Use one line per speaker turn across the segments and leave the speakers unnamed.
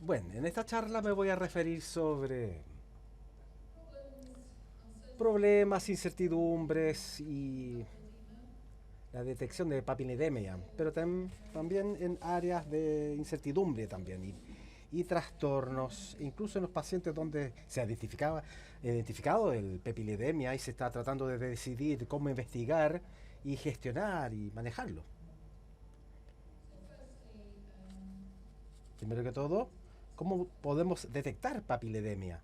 Bueno, en esta charla me voy a referir sobre problemas, incertidumbres y la detección de papilidemia, pero también en áreas de incertidumbre también y trastornos, incluso en los pacientes donde se ha identificado el papilidemia y se está tratando de decidir cómo investigar y gestionar y manejarlo. Primero que todo, ¿cómo podemos detectar papilidemia?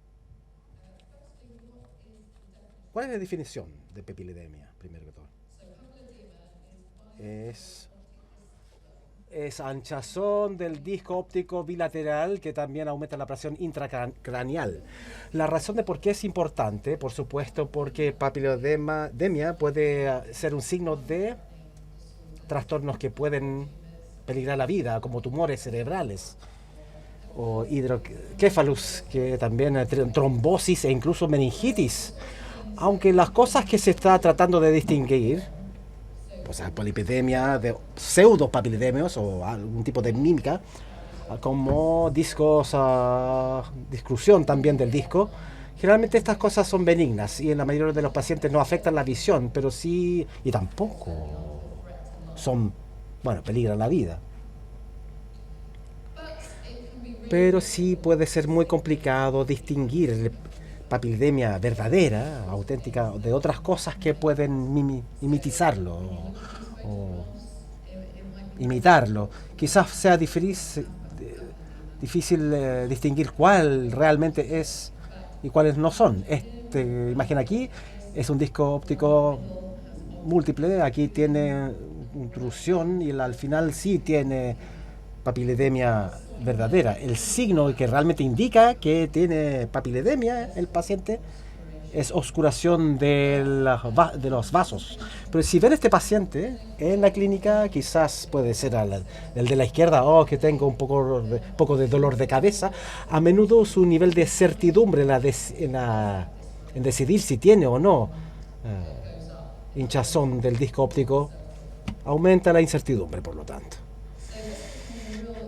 ¿Cuál es la definición de papilidemia, primero que todo? Es es hinchazón del disco óptico bilateral que también aumenta la presión intracraneal. La razón de por qué es importante, por supuesto, porque papilodemia puede ser un signo de trastornos que pueden peligrar la vida, como tumores cerebrales o hidroquéfalus, que también trombosis e incluso meningitis. Aunque las cosas que se está tratando de distinguir, o sea, polipidemia, de pseudopapilidemios o algún tipo de mímica, como discos, disclusión también del disco. Generalmente estas cosas son benignas y en la mayoría de los pacientes no afectan la visión, pero sí, y tampoco son, bueno, peligran la vida. Pero sí puede ser muy complicado distinguir papilidemia verdadera, auténtica, de otras cosas que pueden mimetizarlo o imitarlo. Quizás sea difícil distinguir cuál realmente es y cuáles no son. Este imagen aquí es un disco óptico múltiple, aquí tiene intrusión y al final sí tiene papilidemia verdadera. El signo que realmente indica que tiene papilidemia el paciente es oscuración de los vasos. Pero si ven este paciente en la clínica, quizás puede ser el de la izquierda, que tengo un poco de dolor de cabeza. A menudo su nivel de certidumbre en decidir si tiene o no hinchazón del disco óptico aumenta la incertidumbre, por lo tanto.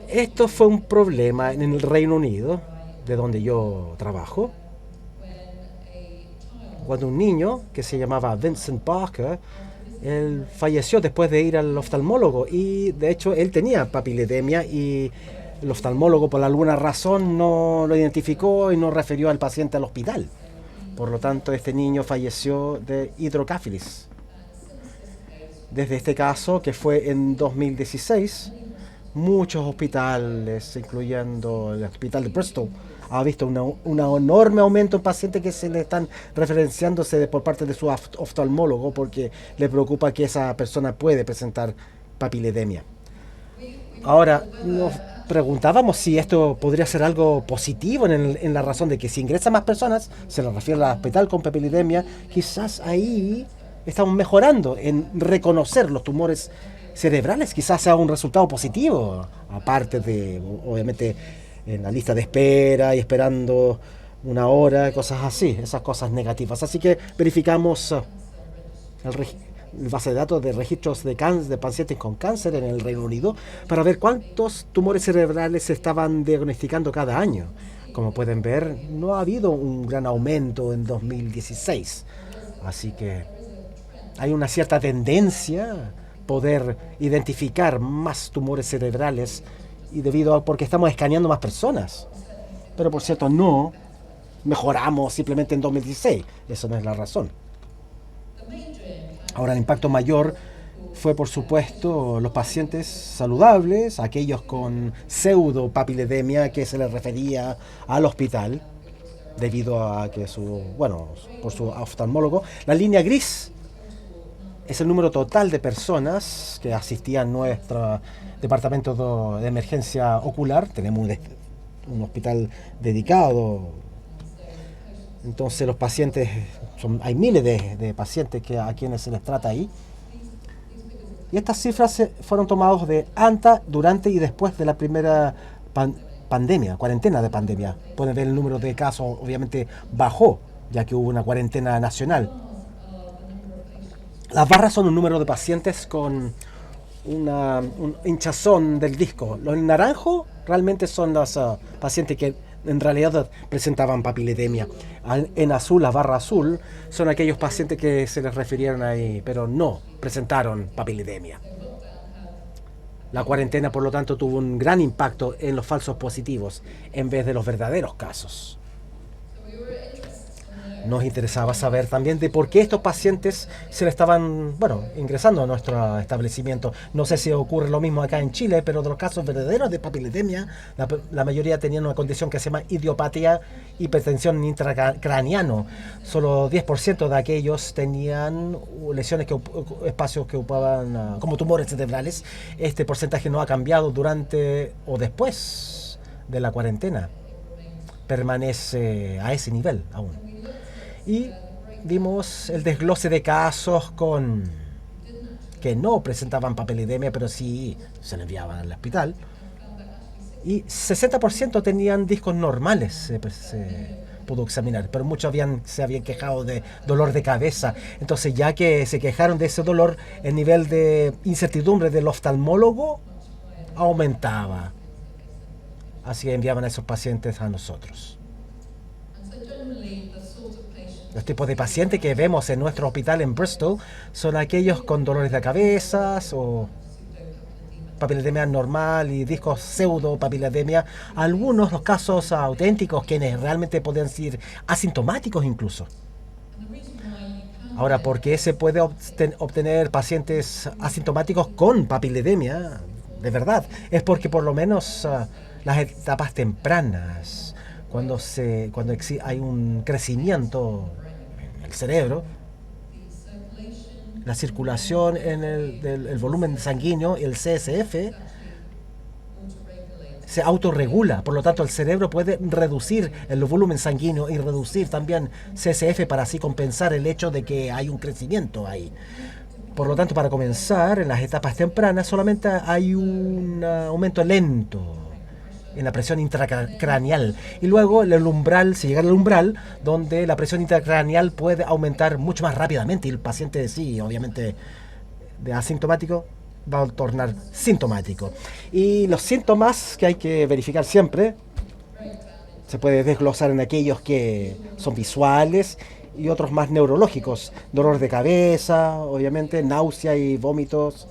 Esto fue un problema en el Reino Unido, de donde yo trabajo, cuando un niño que se llamaba Vincent Parker, él falleció después de ir al oftalmólogo y de hecho él tenía papilidemia y el oftalmólogo por alguna razón no lo identificó y no refirió al paciente al hospital. Por lo tanto, este niño falleció de hidrocáfilis. Desde este caso, que fue en 2016, muchos hospitales, incluyendo el hospital de Bristol, ha visto un enorme aumento en pacientes que se le están referenciándose por parte de su oftalmólogo porque le preocupa que esa persona puede presentar papilidemia. Ahora, nos preguntábamos si esto podría ser algo positivo en la razón de que si ingresan más personas, se les refiere al hospital con papilidemia, quizás ahí estamos mejorando en reconocer los tumores cerebrales, quizás sea un resultado positivo, aparte de, obviamente, en la lista de espera y esperando una hora, cosas así, esas cosas negativas. Así que verificamos el, base de datos de registros de pacientes con cáncer en el Reino Unido para ver cuántos tumores cerebrales se estaban diagnosticando cada año. Como pueden ver, no ha habido un gran aumento en 2016. Así que hay una cierta tendencia a poder identificar más tumores cerebrales y debido a porque estamos escaneando más personas. Pero por cierto, no mejoramos simplemente en 2016. Eso no es la razón. Ahora, el impacto mayor fue, por supuesto, los pacientes saludables, aquellos con pseudo papilidemia que se les refería al hospital debido a que bueno, por su oftalmólogo. La línea gris es el número total de personas que asistían a nuestro departamento de emergencia ocular. Tenemos un hospital dedicado. Entonces los pacientes, hay miles de pacientes a quienes se les trata ahí. Y estas cifras fueron tomadas de antes, durante y después de la primera pandemia, cuarentena de pandemia. Pueden ver el número de casos, obviamente bajó, ya que hubo una cuarentena nacional. Las barras son un número de pacientes con un hinchazón del disco. Lo en naranjo realmente son los pacientes que en realidad presentaban papilidemia. En azul, la barra azul, son aquellos pacientes que se les refirieron ahí, pero no presentaron papilidemia. La cuarentena, por lo tanto, tuvo un gran impacto en los falsos positivos en vez de los verdaderos casos. Nos interesaba saber también de por qué estos pacientes se le estaban, bueno, ingresando a nuestro establecimiento. No sé si ocurre lo mismo acá en Chile, pero de los casos verdaderos de papilidemia, la mayoría tenían una condición que se llama idiopatía, hipertensión intracraniano. Solo 10% de aquellos tenían lesiones, espacios que ocupaban como tumores cerebrales. Este porcentaje no ha cambiado durante o después de la cuarentena. Permanece a ese nivel aún. Y vimos el desglose de casos que no presentaban papilidemia, pero sí se le enviaban al hospital. Y 60% tenían discos normales, se pudo examinar, pero muchos se habían quejado de dolor de cabeza. Entonces, ya que se quejaron de ese dolor, el nivel de incertidumbre del oftalmólogo aumentaba. Así que enviaban a esos pacientes a nosotros. Los tipos de pacientes que vemos en nuestro hospital en Bristol son aquellos con dolores de cabeza o papilidemia normal y discos pseudo papilidemia. Algunos los casos auténticos quienes realmente podrían ser asintomáticos incluso. Ahora, ¿por qué se puede obtener pacientes asintomáticos con papilidemia? De verdad, es porque por lo menos las etapas tempranas, cuando hay un crecimiento en el cerebro, la circulación del volumen sanguíneo, el CSF, se autorregula. Por lo tanto, el cerebro puede reducir el volumen sanguíneo y reducir también CSF para así compensar el hecho de que hay un crecimiento ahí. Por lo tanto, para comenzar, en las etapas tempranas solamente hay un aumento lento en la presión intracraneal. Y luego el umbral, se llega al umbral, donde la presión intracraneal puede aumentar mucho más rápidamente. Y el paciente, sí, obviamente, de asintomático, va a tornar sintomático. Y los síntomas que hay que verificar siempre, se puede desglosar en aquellos que son visuales y otros más neurológicos. Dolor de cabeza, obviamente, náusea y vómitos,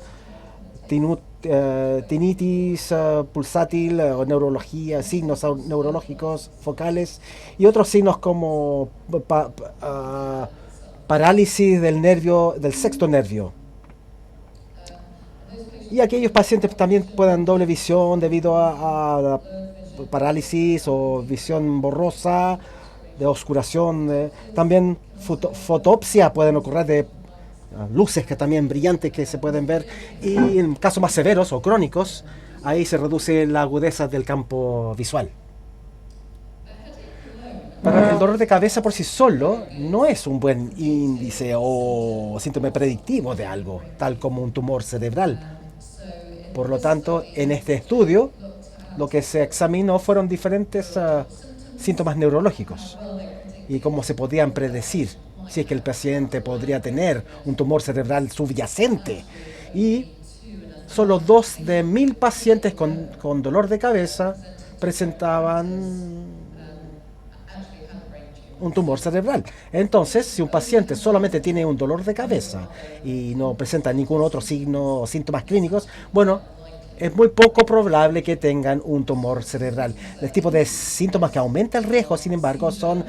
tinitis pulsátil o neurología, signos neurológicos focales y otros signos como parálisis del sexto nervio. Y aquellos pacientes también puedan doble visión debido a parálisis o visión borrosa, de oscuración. También fotopsia pueden ocurrir de luces que también brillantes que se pueden ver, y en casos más severos o crónicos ahí se reduce la agudeza del campo visual. Pero el dolor de cabeza por sí solo no es un buen índice o síntoma predictivo de algo, tal como un tumor cerebral. Por lo tanto, en este estudio lo que se examinó fueron diferentes síntomas neurológicos y cómo se podían predecir si es que el paciente podría tener un tumor cerebral subyacente. Y solo 2 de 1000 pacientes con dolor de cabeza presentaban un tumor cerebral. Entonces, si un paciente solamente tiene un dolor de cabeza y no presenta ningún otro signo o síntomas clínicos, bueno, es muy poco probable que tengan un tumor cerebral. El tipo de síntomas que aumenta el riesgo, sin embargo, son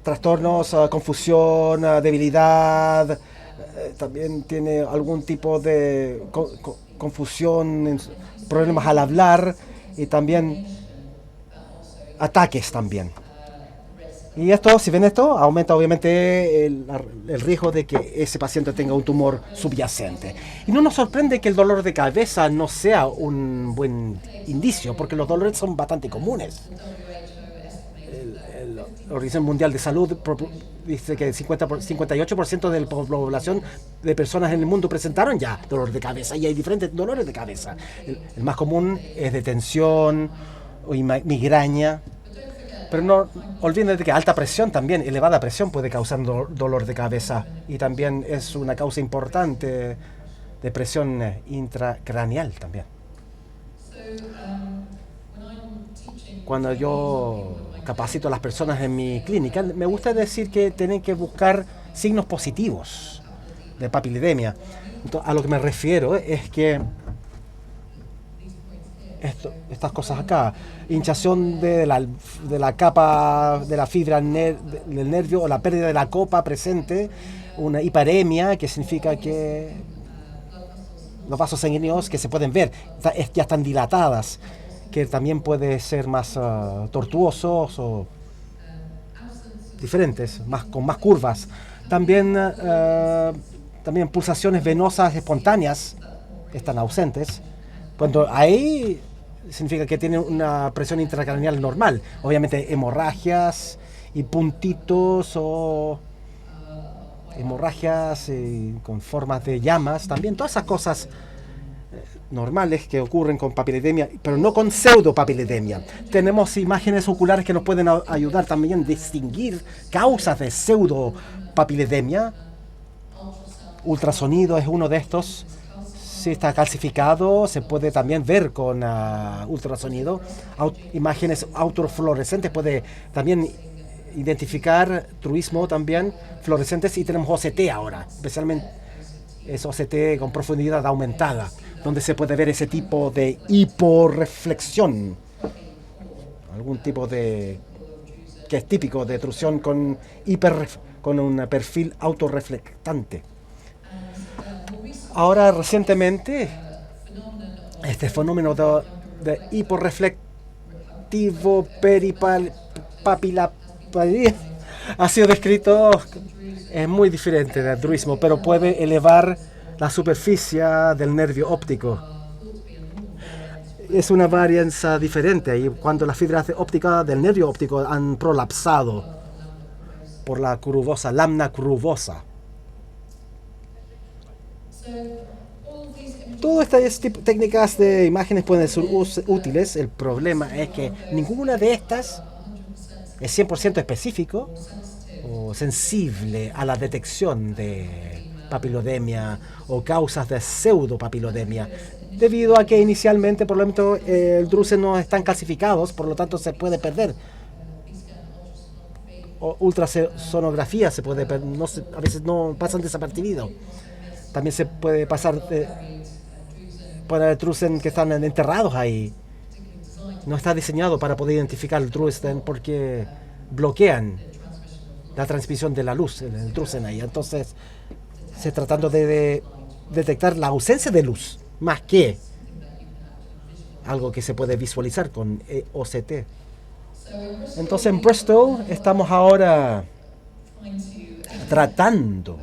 trastornos, confusión, debilidad. También tiene algún tipo de confusión, problemas al hablar y también ataques también. Y esto, si ven esto, aumenta obviamente el riesgo de que ese paciente tenga un tumor subyacente. Y no nos sorprende que el dolor de cabeza no sea un buen indicio, porque los dolores son bastante comunes. La Organización Mundial de Salud dice que el 58% de la población de personas en el mundo presentaron ya dolor de cabeza, y hay diferentes dolores de cabeza. El más común es de tensión o migraña. Pero no olviden de que alta presión también, elevada presión puede causar dolor de cabeza, y también es una causa importante de presión intracraneal también. Cuando yo capacito a las personas en mi clínica, me gusta decir que tienen que buscar signos positivos de papilidemia. Entonces, a lo que me refiero es que estas cosas acá, hinchazón de la capa de la fibra del nervio, o la pérdida de la copa presente, una hiperemia, que significa que los vasos sanguíneos que se pueden ver ya están dilatadas, que también puede ser más tortuosos o diferentes, con más curvas. También pulsaciones venosas espontáneas están ausentes. Cuando ahí significa que tienen una presión intracraneal normal. Obviamente hemorragias y puntitos o hemorragias con formas de llamas, también todas esas cosas normales que ocurren con papilidemia, pero no con pseudopapilidemia. Tenemos imágenes oculares que nos pueden ayudar también a distinguir causas de pseudopapilidemia. Ultrasonido es uno de estos. Si está calcificado, se puede también ver con ultrasonido. Imágenes autofluorescentes puede también identificar truismo también, fluorescentes, y tenemos OCT ahora, especialmente es OCT con profundidad aumentada, donde se puede ver ese tipo de hiporreflexión, algún tipo de que es típico de obstrucción con un perfil autorreflectante. Ahora recientemente este fenómeno de hiporreflectivo peripapilaridad ha sido descrito, es muy diferente del druismo, pero puede elevar la superficie del nervio óptico. Es una varianza diferente y cuando las fibras ópticas del nervio óptico han prolapsado por la curvosa, lamina curvosa. Todas estas técnicas de imágenes pueden ser útiles. El problema es que ninguna de estas es 100% específico o sensible a la detección de papilodemia o causas de pseudopapilodemia, debido a que inicialmente, por lo tanto, el drusen no están calcificados, por lo tanto se puede perder. O ultrasonografía se puede perder, a veces no pasan desapercibidos. También se puede pasar para drusen que están enterrados ahí. No está diseñado para poder identificar el drusen porque bloquean la transmisión de la luz, el drusen ahí. Entonces, se tratando de detectar la ausencia de luz, más que algo que se puede visualizar con OCT. Entonces, en Bristol estamos ahora tratando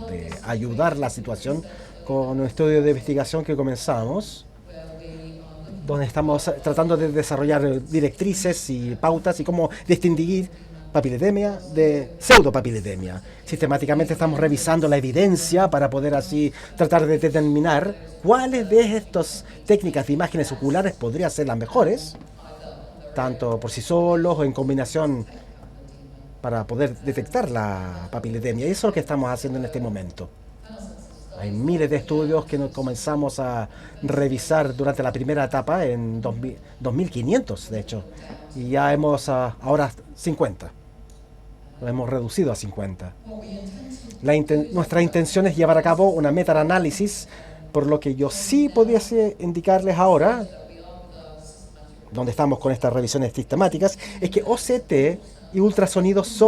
de ayudar la situación con un estudio de investigación que comenzamos, donde estamos tratando de desarrollar directrices y pautas y cómo distinguir papilidemia de pseudopapilidemia. Sistemáticamente estamos revisando la evidencia para poder así tratar de determinar cuáles de estas técnicas de imágenes oculares podrían ser las mejores, tanto por sí solos o en combinación, para poder detectar la papilidemia. Y eso es lo que estamos haciendo en este momento. Hay miles de estudios que nos comenzamos a revisar durante la primera etapa en 2500, de hecho. Y ya hemos ahora 50. Lo hemos reducido a 50. Nuestra intención es llevar a cabo una meta-análisis, por lo que yo sí pudiese indicarles ahora, donde estamos con estas revisiones sistemáticas, es que OCT y ultrasonidos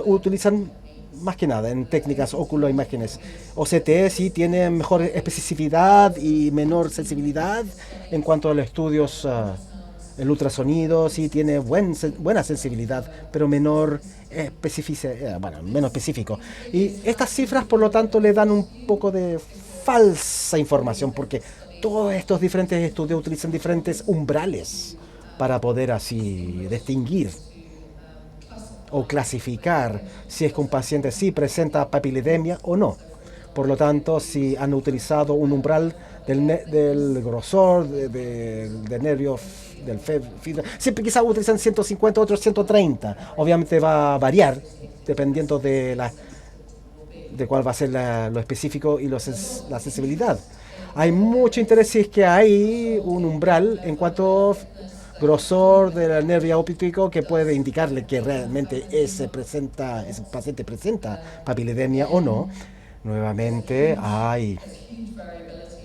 utilizan más que nada en técnicas óculo-imágenes. OCT sí tiene mejor especificidad y menor sensibilidad en cuanto a los estudios. El ultrasonido sí tiene buena sensibilidad, pero menor menos específico. Y estas cifras, por lo tanto, le dan un poco de falsa información, porque todos estos diferentes estudios utilizan diferentes umbrales para poder así distinguir o clasificar si es que un paciente sí presenta papilidemia o no. Por lo tanto, si han utilizado un umbral del grosor, del nervio, del fibra, siempre quizás utilizan 150, otros 130. Obviamente va a variar dependiendo de de cuál va a ser lo específico y la sensibilidad. Hay mucho interés si es que hay un umbral en cuanto a grosor del nervio óptico que puede indicarle que realmente ese paciente presenta papilidemia o no. Nuevamente, hay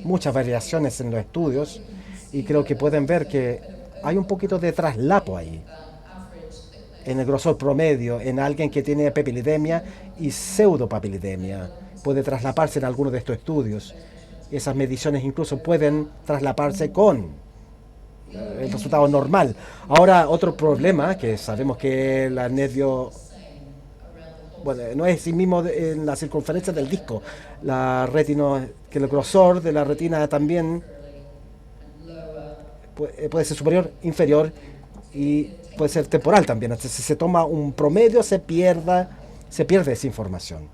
muchas variaciones en los estudios y creo que pueden ver que hay un poquito de traslapo ahí en el grosor promedio en alguien que tiene papilidemia y pseudopapilidemia. Puede traslaparse en algunos de estos estudios. Esas mediciones incluso pueden traslaparse con el resultado normal. Ahora, otro problema que sabemos que el nervio, bueno, no es sí mismo en la circunferencia del disco, que el grosor de la retina también puede ser superior, inferior y puede ser temporal también. Entonces, si se toma un promedio, se pierde esa información.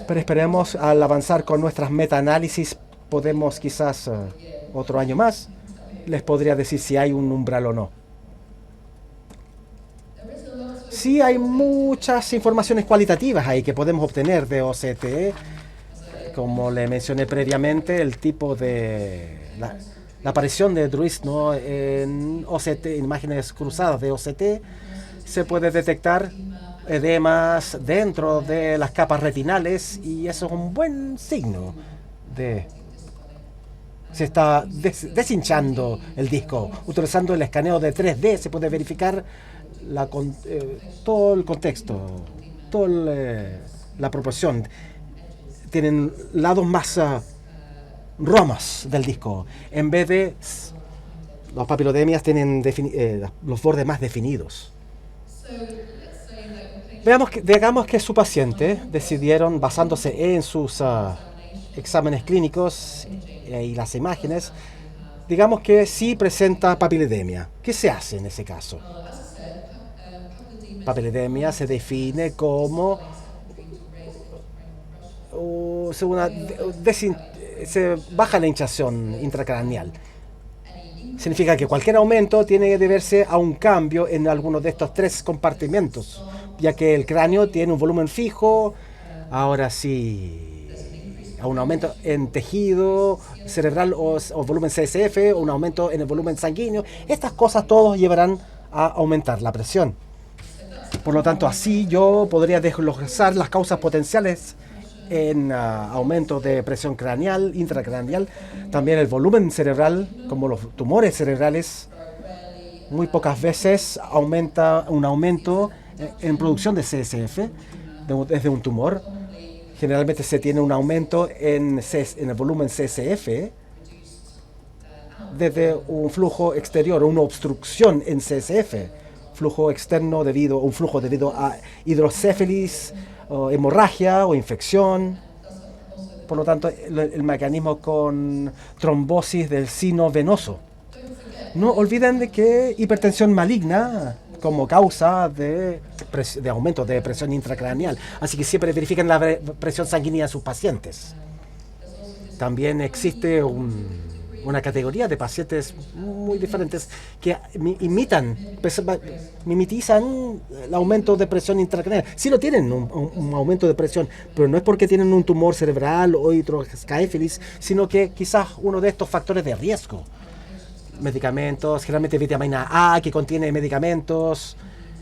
Pero esperemos al avanzar con nuestras metaanálisis, podemos quizás otro año más, les podría decir si hay un umbral o no. Sí hay muchas informaciones cualitativas ahí que podemos obtener de OCT, como le mencioné previamente, el tipo de la aparición de Druis, ¿no? En OCT, en imágenes cruzadas de OCT, se puede detectar edemas dentro de las capas retinales y eso es un buen signo de se está deshinchando el disco. Utilizando el escaneo de 3D se puede verificar todo el contexto, toda la proporción. Tienen lados más romas del disco. En vez de los papilodemias tienen los bordes más definidos. Digamos que su paciente decidieron, basándose en sus exámenes clínicos y las imágenes, digamos que sí presenta papilodemia. ¿Qué se hace en ese caso? Papilodemia se define como se baja la hinchazón intracraneal. Significa que cualquier aumento tiene que deberse a un cambio en alguno de estos tres compartimentos, ya que el cráneo tiene un volumen fijo. Ahora sí, a un aumento en tejido cerebral o volumen CSF, o un aumento en el volumen sanguíneo. Estas cosas todos llevarán a aumentar la presión. Por lo tanto, así yo podría desglosar las causas potenciales en aumento de presión craneal, intracraneal, también el volumen cerebral, como los tumores cerebrales. Muy pocas veces aumenta un aumento en producción de CSF desde un tumor. Generalmente se tiene un aumento en el volumen CSF desde un flujo exterior, una obstrucción en CSF, flujo externo un flujo debido a hidrocéfalis, o hemorragia o infección. Por lo tanto, el mecanismo con trombosis del sino venoso. No olviden de que hipertensión maligna como causa de aumento de presión intracraneal. Así que siempre verifiquen la presión sanguínea de sus pacientes. También existe una categoría de pacientes muy diferentes que mimetizan el aumento de presión intracraneal. Sí lo tienen, un aumento de presión, pero no es porque tienen un tumor cerebral o hidrocaéfilis, sino que quizás uno de estos factores de riesgo. Medicamentos, generalmente vitamina A que contiene medicamentos,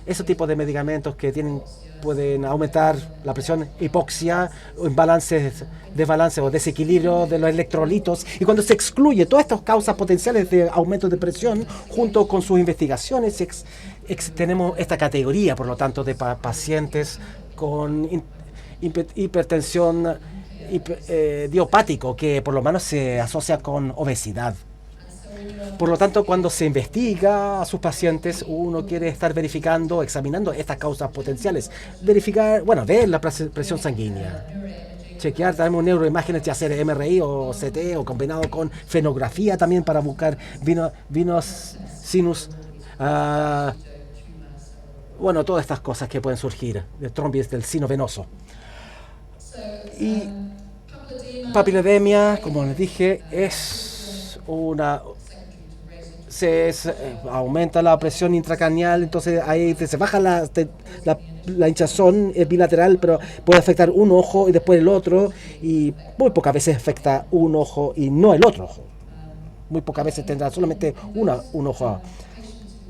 ese tipo de medicamentos que pueden aumentar la presión, hipoxia, o desbalance o desequilibrio de los electrolitos. Y cuando se excluye todas estas causas potenciales de aumento de presión junto con sus investigaciones, tenemos esta categoría, por lo tanto, de pacientes con hipertensión idiopático, que por lo menos se asocia con obesidad. Por lo tanto, cuando se investiga a sus pacientes, uno quiere estar examinando estas causas potenciales. Ver la presión sanguínea. Chequear también neuroimágenes, ya sea MRI o CT, o combinado con fenografía también para buscar venous sinus. Todas estas cosas que pueden surgir de trombis del sino venoso. Y papilodemia, como les dije, es aumenta la presión intracraneal, entonces ahí se baja la hinchazón, es bilateral, pero puede afectar un ojo y después el otro, y muy pocas veces afecta un ojo y no el otro ojo. Muy pocas veces tendrá solamente un ojo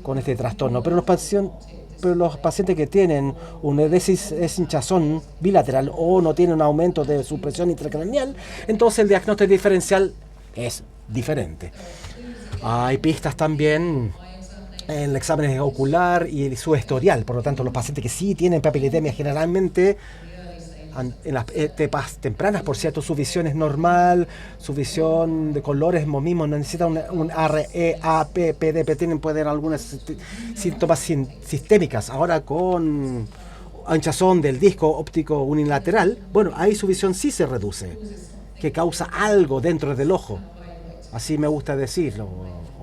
con este trastorno, pero los pacientes que tienen una hinchazón bilateral o no tienen un aumento de su presión intracraneal, entonces el diagnóstico diferencial es diferente. Hay pistas también en el examen ocular y su historial. Por lo tanto, los pacientes que sí tienen papilidemia generalmente en las etapas tempranas, por cierto, su visión es normal, su visión de colores mismo no necesita un REAPPD, pueden haber algunas síntomas sistémicas. Ahora con hinchazón del disco óptico unilateral, bueno, ahí su visión sí se reduce, que causa algo dentro del ojo. Así me gusta decirlo,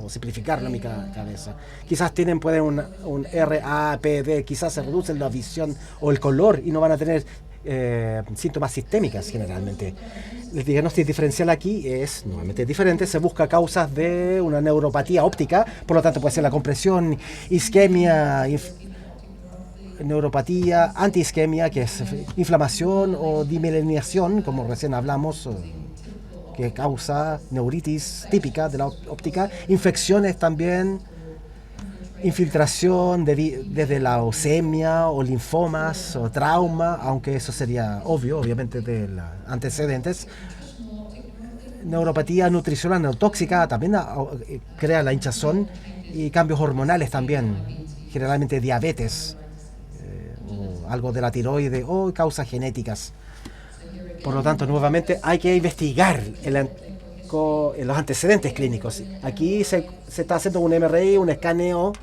o simplificarlo en mi cabeza. Quizás pueden un RAPD, quizás se reduce la visión o el color y no van a tener síntomas sistémicas generalmente. El diagnóstico diferencial aquí es nuevamente diferente, se busca causas de una neuropatía óptica, por lo tanto puede ser la compresión, isquemia, neuropatía, antiisquemia, que es inflamación, o dimelinación, como recién hablamos, que causa neuritis típica de la óptica, infecciones también, infiltración desde la leucemia o linfomas o trauma, aunque eso sería obvio, obviamente, de los antecedentes. Neuropatía nutricional neurotóxica también crea la hinchazón, y cambios hormonales también, generalmente diabetes, o algo de la tiroide o causas genéticas. Por lo tanto, nuevamente hay que investigar los antecedentes clínicos. Aquí se está haciendo un MRI, un escaneo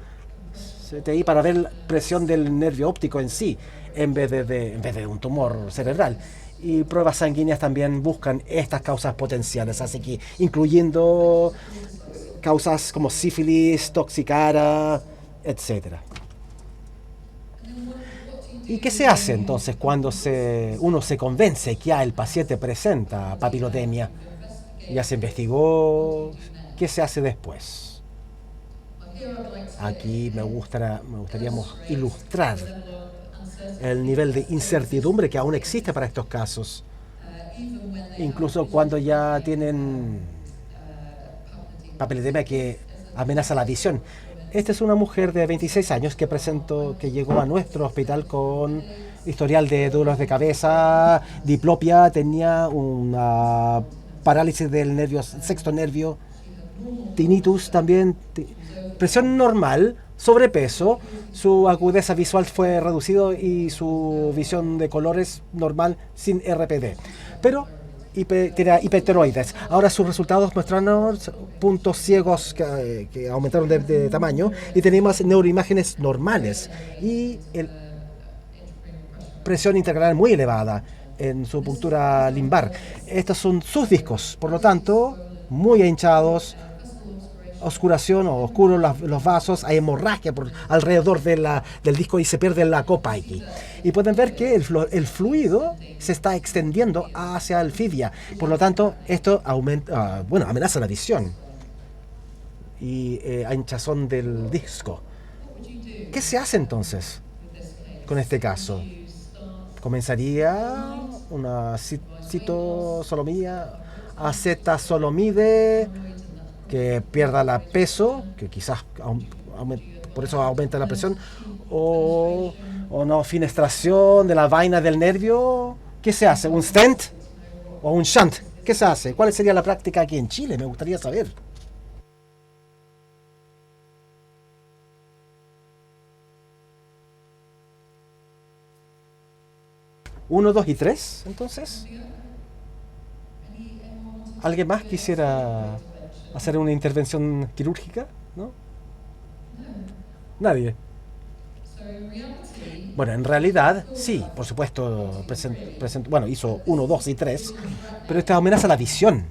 CTI para ver la presión del nervio óptico en sí, en vez de un tumor cerebral. Y pruebas sanguíneas también buscan estas causas potenciales, así que incluyendo causas como sífilis, toxicara, etc. ¿Y qué se hace entonces cuando uno se convence que ya el paciente presenta papilodemia? Ya se investigó. ¿Qué se hace después? Aquí me gustaría ilustrar el nivel de incertidumbre que aún existe para estos casos. Incluso cuando ya tienen papilodemia que amenaza la visión. Esta es una mujer de 26 años que llegó a nuestro hospital con historial de dolores de cabeza, diplopia, tenía una parálisis del sexto nervio, tinnitus también, presión normal, sobrepeso, su agudeza visual fue reducido y su visión de colores normal sin RPD. Pero tenía hiperteroides. Ahora sus resultados muestran puntos ciegos que aumentaron de tamaño, y tenemos neuroimágenes normales y presión intracraneal muy elevada en su puntura limbar. Estos son sus discos, por lo tanto, muy hinchados, oscuración o oscuros los vasos, hay hemorragia alrededor del disco y se pierde la copa aquí. Y pueden ver que el fluido se está extendiendo hacia el fibia. Por lo tanto, esto amenaza la visión y hinchazón del disco. ¿Qué se hace entonces con este caso? Comenzaría una citosolomía, acetazolamide, que pierda el peso, que quizás por eso aumenta la presión, o no fenestración de la vaina del nervio. ¿Qué se hace? ¿Un stent o un shunt? ¿Qué se hace? ¿Cuál sería la práctica aquí en Chile? Me gustaría saber. 1, 2 y 3, entonces. ¿Alguien más quisiera hacer una intervención quirúrgica? ¿No? Nadie. Bueno, en realidad, sí, por supuesto, hizo 1, 2 y 3, pero esta amenaza la visión,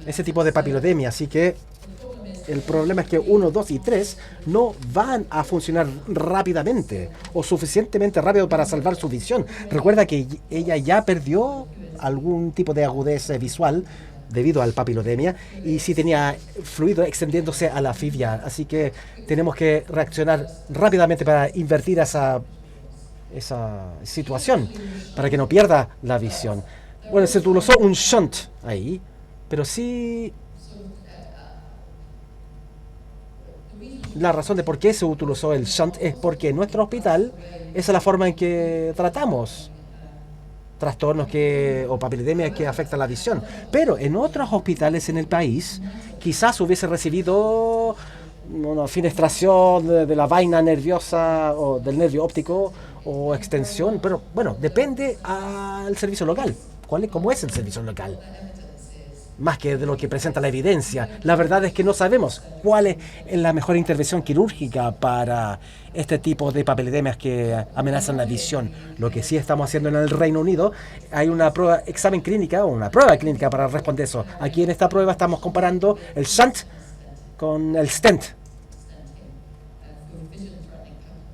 ese tipo de papilodemia, así que el problema es que 1, 2 y 3 no van a funcionar rápidamente o suficientemente rápido para salvar su visión. Recuerda que ella ya perdió algún tipo de agudeza visual debido al papilodemia y sí tenía fluido extendiéndose a la fibia. Así que tenemos que reaccionar rápidamente para invertir esa situación, para que no pierda la visión. Bueno, se utilizó un shunt ahí, pero sí la razón de por qué se utilizó el shunt es porque en nuestro hospital esa es la forma en que tratamos trastornos o papilodemia que afectan la visión. Pero en otros hospitales en el país quizás hubiese recibido una fenestración de la vaina nerviosa o del nervio óptico o extensión, pero bueno, depende al servicio local. ¿Cómo es el servicio local? Más que de lo que presenta la evidencia. La verdad es que no sabemos cuál es la mejor intervención quirúrgica para este tipo de papilodemias que amenazan la visión. Lo que sí estamos haciendo en el Reino Unido, hay una examen clínica o una prueba clínica para responder eso. Aquí en esta prueba estamos comparando el shunt con el stent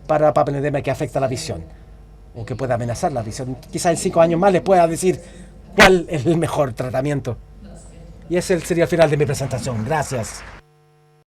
para papilodemia que afecta la visión o que puede amenazar la visión. Quizá en 5 años más les pueda decir cuál es el mejor tratamiento. Y ese sería el final de mi presentación. Gracias.